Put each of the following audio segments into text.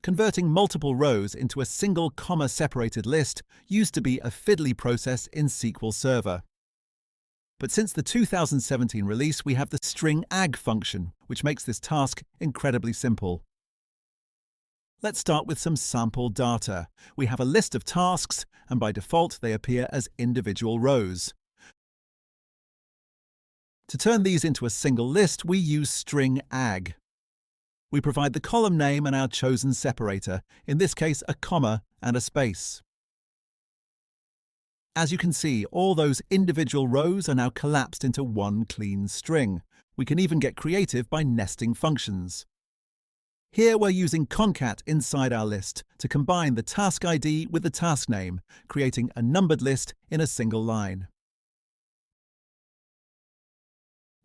Converting multiple rows into a single comma-separated list used to be a fiddly process in SQL Server. But since the 2017 release, we have the string ag function, which makes this task incredibly simple. Let's start with some sample data. We have a list of tasks, and by default they appear as individual rows. To turn these into a single list, we use string ag. We provide the column name and our chosen separator, in this case a comma and a space. As you can see, all those individual rows are now collapsed into one clean string. We can even get creative by nesting functions. Here we're using concat inside our list to combine the task ID with the task name, creating a numbered list in a single line.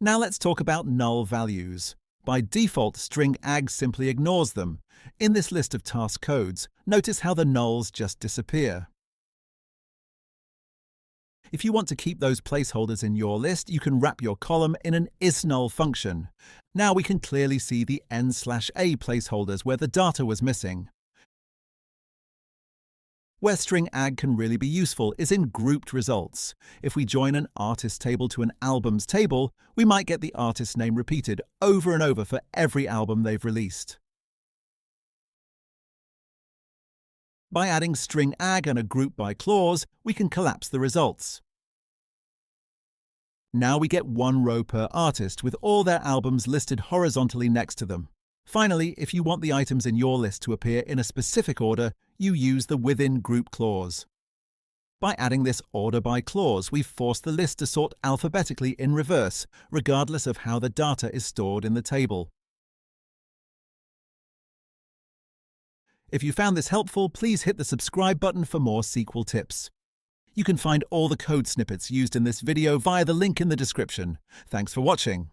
Now let's talk about null values. By default, string ag simply ignores them. In this list of task codes, notice how the nulls just disappear. If you want to keep those placeholders in your list, you can wrap your column in an isNull function. Now we can clearly see the n/a placeholders where the data was missing. Where string ag can really be useful is in grouped results. If we join an artist table to an albums table, we might get the artist name repeated over and over for every album they've released. By adding string ag and a group by clause, we can collapse the results. Now we get one row per artist with all their albums listed horizontally next to them. Finally, if you want the items in your list to appear in a specific order, you use the within group clause. By adding this order by clause, we've forced the list to sort alphabetically in reverse, regardless of how the data is stored in the table. If you found this helpful, please hit the subscribe button for more SQL tips. You can find all the code snippets used in this video via the link in the description. Thanks for watching.